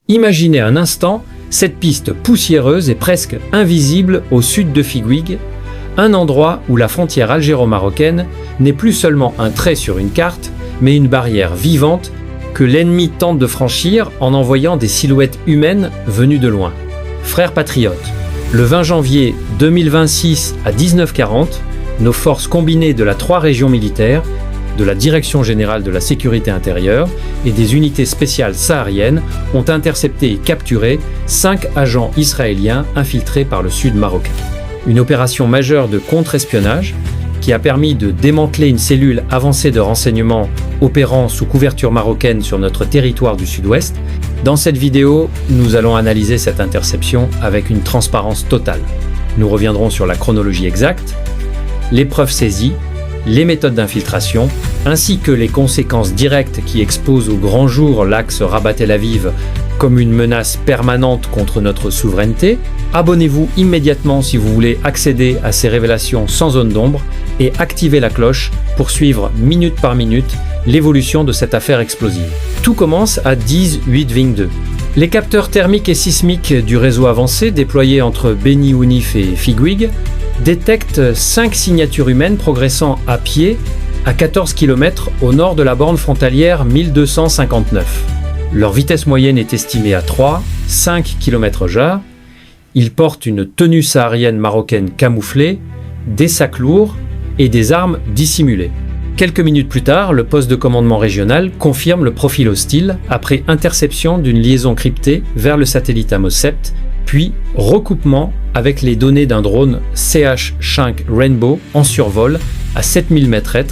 Imaginez un instant cette piste poussiéreuse et presque invisible au sud de Figuig, un endroit où la frontière algéro-marocaine n'est plus seulement un trait sur une carte, mais une barrière vivante que l'ennemi tente de franchir en envoyant des silhouettes humaines venues de loin. Frères patriotes, le 20 janvier 2026 à 19h40, nos forces combinées de la 3 régions militaires, de la Direction générale de la sécurité intérieure et des unités spéciales sahariennes ont intercepté et capturé 5 agents israéliens infiltrés par le sud marocain. Une opération majeure de contre-espionnage qui a permis de démanteler une cellule avancée de renseignement opérant sous couverture marocaine sur notre territoire du sud-ouest. Dans cette vidéo, nous allons analyser cette interception avec une transparence totale. Nous reviendrons sur la chronologie exacte, les preuves saisies, les méthodes d'infiltration, ainsi que les conséquences directes qui exposent au grand jour l'axe Rabat-Tel Aviv comme une menace permanente contre notre souveraineté. Abonnez-vous immédiatement si vous voulez accéder à ces révélations sans zone d'ombre et activez la cloche pour suivre minute par minute l'évolution de cette affaire explosive. Tout commence à 10-8-2. Les capteurs thermiques et sismiques du réseau avancé déployés entre Beni Ounif et Figuig détectent 5 signatures humaines progressant à pied à 14 km au nord de la borne frontalière 1259. Leur vitesse moyenne est estimée à 3-5 km/h. Ils portent une tenue saharienne marocaine camouflée, des sacs lourds et des armes dissimulées. Quelques minutes plus tard, le poste de commandement régional confirme le profil hostile après interception d'une liaison cryptée vers le satellite Amos 7, puis recoupement avec les données d'un drone CH-5 Rainbow en survol à 7000 m/m,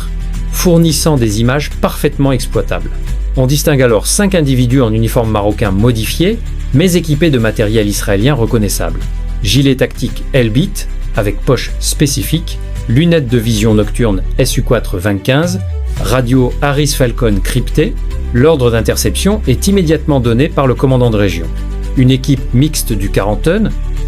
fournissant des images parfaitement exploitables. On distingue alors 5 individus en uniforme marocain modifié, mais équipés de matériel israélien reconnaissable. Gilet tactique Elbit avec poche spécifique, lunettes de vision nocturne SU4-2015, radio Harris Falcon cryptée. L'ordre d'interception est immédiatement donné par le commandant de région. Une équipe mixte du 40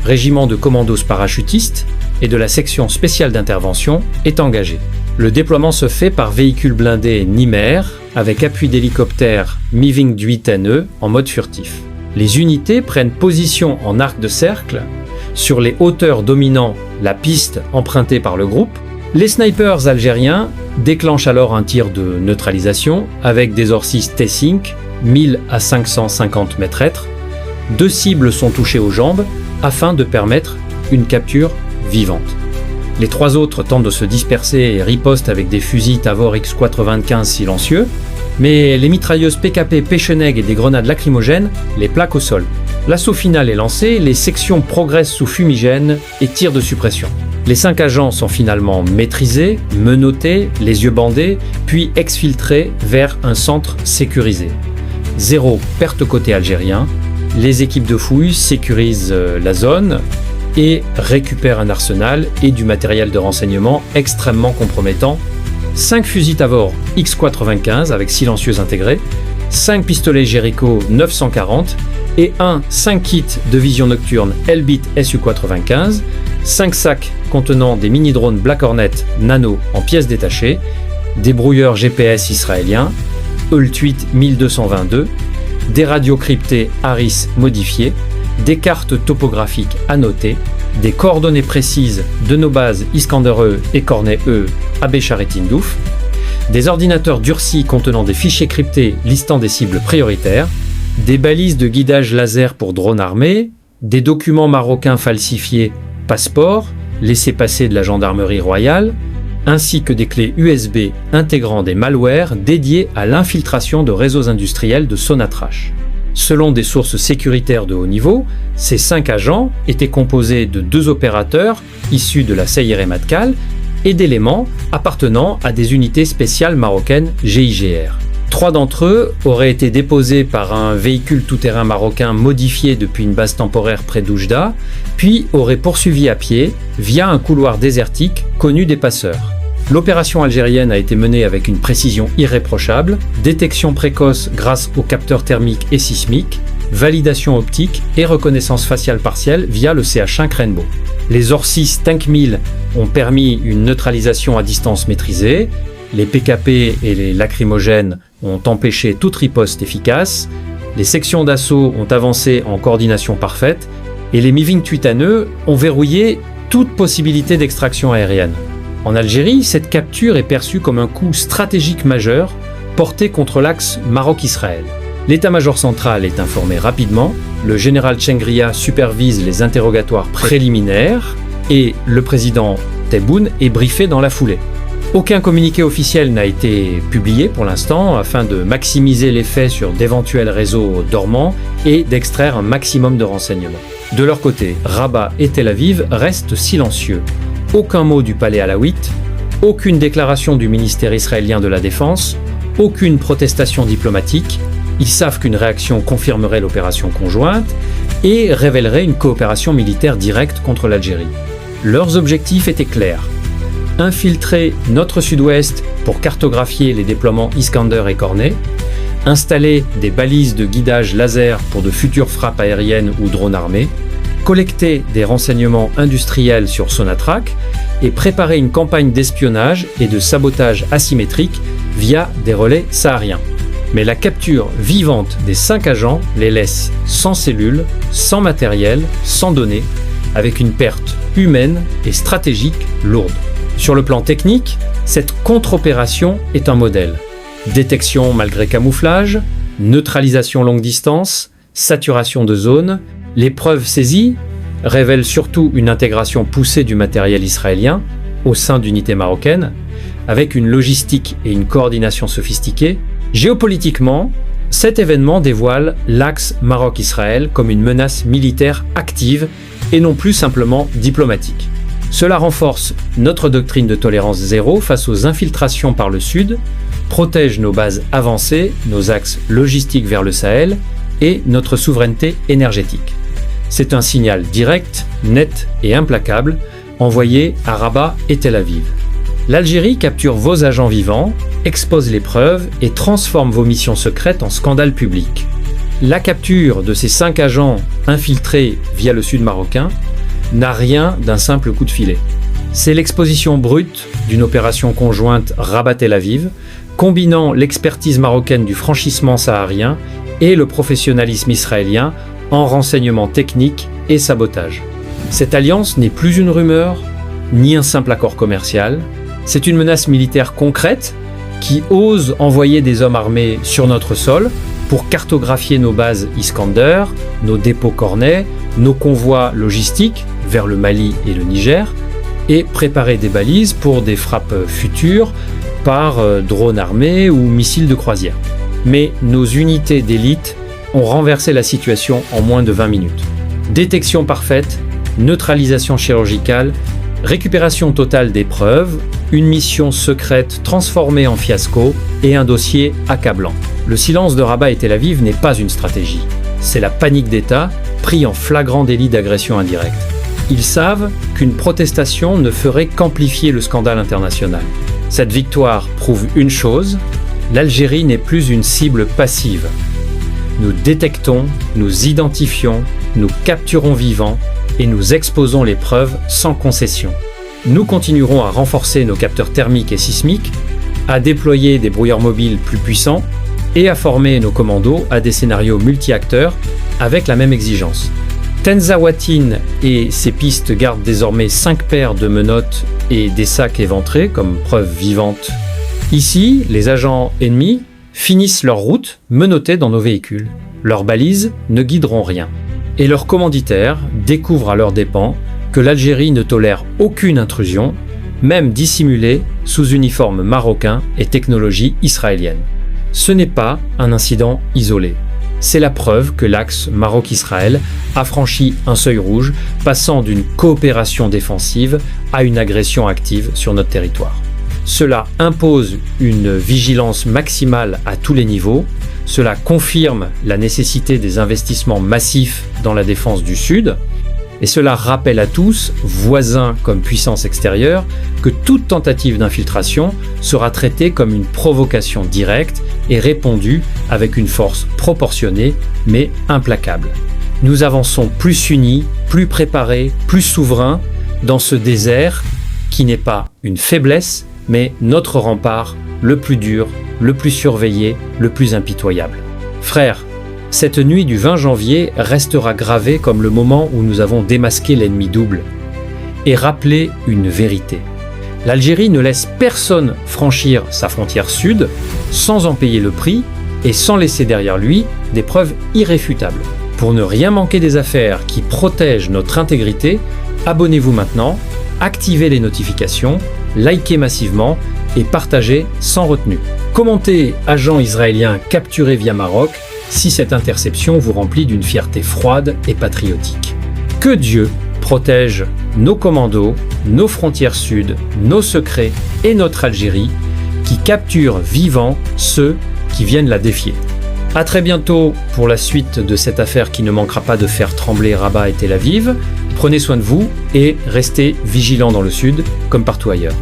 régiment de commandos parachutistes et de la section spéciale d'intervention est engagée. Le déploiement se fait par véhicule blindé Nimer avec appui d'hélicoptère MiVing 8NE en mode furtif. Les unités prennent position en arc de cercle sur les hauteurs dominant la piste empruntée par le groupe. Les snipers algériens déclenchent alors un tir de neutralisation avec des Orsis T5 1000 à 550 m/m. 2 cibles sont touchées aux jambes afin de permettre une capture vivante. Les 3 autres tentent de se disperser et ripostent avec des fusils Tavor X4-25 silencieux, mais les mitrailleuses PKP Pecheneg et des grenades lacrymogènes les plaquent au sol. L'assaut final est lancé, les sections progressent sous fumigène et tir de suppression. Les 5 agents sont finalement maîtrisés, menottés, les yeux bandés, puis exfiltrés vers un centre sécurisé. 0 perte côté algérien. Les équipes de fouilles sécurisent la zone et récupèrent un arsenal et du matériel de renseignement extrêmement compromettant. 5 fusils Tavor X4-25 avec silencieuse intégrée, 5 pistolets Jericho 940 et 5 kits de vision nocturne Elbit SU4-25, 5 sacs contenant des mini-drones Black Hornet Nano en pièces détachées, des brouilleurs GPS israéliens, Ult 8 1222, des radios cryptées Harris modifiées, des cartes topographiques annotées, des coordonnées précises de nos bases Iskander-E et Cornet-E à Bécharet-Tindouf, des ordinateurs durcis contenant des fichiers cryptés listant des cibles prioritaires, des balises de guidage laser pour drones armés, des documents marocains falsifiés, passeports, laissez-passer de la gendarmerie royale, ainsi que des clés USB intégrant des malwares dédiés à l'infiltration de réseaux industriels de Sonatrach. Selon des sources sécuritaires de haut niveau, ces 5 agents étaient composés de 2 opérateurs issus de la Sayeret Matkal et d'éléments appartenant à des unités spéciales marocaines GIGR. 3 d'entre eux auraient été déposés par un véhicule tout-terrain marocain modifié depuis une base temporaire près d'Oujda, puis auraient poursuivi à pied via un couloir désertique connu des passeurs. L'opération algérienne a été menée avec une précision irréprochable, détection précoce grâce aux capteurs thermiques et sismiques, validation optique et reconnaissance faciale partielle via le CH-5 Rainbow. Les Orsis 5000 ont permis une neutralisation à distance maîtrisée, les PKP et les lacrymogènes ont empêché toute riposte efficace, Les sections d'assaut ont avancé en coordination parfaite et les Mi-28 ont verrouillé toute possibilité d'extraction aérienne. En Algérie, cette capture est perçue comme un coup stratégique majeur porté contre l'axe Maroc-Israël. L'état-major central est informé rapidement, le général Chengria supervise les interrogatoires préliminaires et le président Tebboune est briefé dans la foulée. Aucun communiqué officiel n'a été publié pour l'instant afin de maximiser l'effet sur d'éventuels réseaux dormants et d'extraire un maximum de renseignements. De leur côté, Rabat et Tel Aviv restent silencieux. Aucun mot du palais alaouite, aucune déclaration du ministère israélien de la Défense, aucune protestation diplomatique. Ils savent qu'une réaction confirmerait l'opération conjointe et révélerait une coopération militaire directe contre l'Algérie. Leurs objectifs étaient clairs. Infiltrer notre sud-ouest pour cartographier les déploiements Iskander et Cornet, installer des balises de guidage laser pour de futures frappes aériennes ou drones armés, collecter des renseignements industriels sur Sonatrach et préparer une campagne d'espionnage et de sabotage asymétrique via des relais sahariens. Mais la capture vivante des 5 agents les laisse sans cellules, sans matériel, sans données, avec une perte humaine et stratégique lourde. Sur le plan technique, cette contre-opération est un modèle. Détection malgré camouflage, neutralisation longue distance, saturation de zone. Les preuves saisies révèlent surtout une intégration poussée du matériel israélien au sein d'unités marocaines, avec une logistique et une coordination sophistiquées. Géopolitiquement, cet événement dévoile l'axe Maroc-Israël comme une menace militaire active et non plus simplement diplomatique. Cela renforce notre doctrine de tolérance zéro face aux infiltrations par le sud, protège nos bases avancées, nos axes logistiques vers le Sahel et notre souveraineté énergétique. C'est un signal direct, net et implacable envoyé à Rabat et Tel Aviv. L'Algérie capture vos agents vivants, expose les preuves et transforme vos missions secrètes en scandale public. La capture de ces 5 agents infiltrés via le sud marocain n'a rien d'un simple coup de filet. C'est l'exposition brute d'une opération conjointe Rabat-Tel Aviv, combinant l'expertise marocaine du franchissement saharien et le professionnalisme israélien en renseignement technique et sabotage. Cette alliance n'est plus une rumeur, ni un simple accord commercial. C'est une menace militaire concrète qui ose envoyer des hommes armés sur notre sol pour cartographier nos bases Iskander, nos dépôts Cornet, nos convois logistiques vers le Mali et le Niger, et préparer des balises pour des frappes futures par drones armés ou missiles de croisière. Mais nos unités d'élite ont renversé la situation en moins de 20 minutes. Détection parfaite, neutralisation chirurgicale, récupération totale des preuves, une mission secrète transformée en fiasco et un dossier accablant. Le silence de Rabat et Tel Aviv n'est pas une stratégie. C'est la panique d'État pris en flagrant délit d'agression indirecte. Ils savent qu'une protestation ne ferait qu'amplifier le scandale international. Cette victoire prouve une chose, l'Algérie n'est plus une cible passive. Nous détectons, nous identifions, nous capturons vivants et nous exposons les preuves sans concession. Nous continuerons à renforcer nos capteurs thermiques et sismiques, à déployer des brouilleurs mobiles plus puissants et à former nos commandos à des scénarios multi-acteurs avec la même exigence. Tenzawatin et ses pistes gardent désormais 5 paires de menottes et des sacs éventrés comme preuve vivante. Ici, les agents ennemis finissent leur route menottés dans nos véhicules. Leurs balises ne guideront rien. Et leurs commanditaires découvrent à leurs dépens que l'Algérie ne tolère aucune intrusion, même dissimulée sous uniforme marocain et technologie israélienne. Ce n'est pas un incident isolé. C'est la preuve que l'axe Maroc-Israël a franchi un seuil rouge, passant d'une coopération défensive à une agression active sur notre territoire. Cela impose une vigilance maximale à tous les niveaux. Cela confirme la nécessité des investissements massifs dans la défense du Sud. Et cela rappelle à tous, voisins comme puissance extérieure, que toute tentative d'infiltration sera traitée comme une provocation directe et répondue avec une force proportionnée mais implacable. Nous avançons plus unis, plus préparés, plus souverains dans ce désert qui n'est pas une faiblesse, mais notre rempart le plus dur, le plus surveillé, le plus impitoyable. Frères, Cette nuit du 20 janvier restera gravée comme le moment où nous avons démasqué l'ennemi double et rappelé une vérité. L'Algérie ne laisse personne franchir sa frontière sud sans en payer le prix et sans laisser derrière lui des preuves irréfutables. Pour ne rien manquer des affaires qui protègent notre intégrité, abonnez-vous maintenant, activez les notifications, likez massivement et partagez sans retenue. Commentez agent israélien capturé via Maroc si cette interception vous remplit d'une fierté froide et patriotique. Que Dieu protège nos commandos, nos frontières sud, nos secrets et notre Algérie qui capture vivants ceux qui viennent la défier. A très bientôt pour la suite de cette affaire qui ne manquera pas de faire trembler Rabat et Tel Aviv. Prenez soin de vous et restez vigilants dans le sud comme partout ailleurs.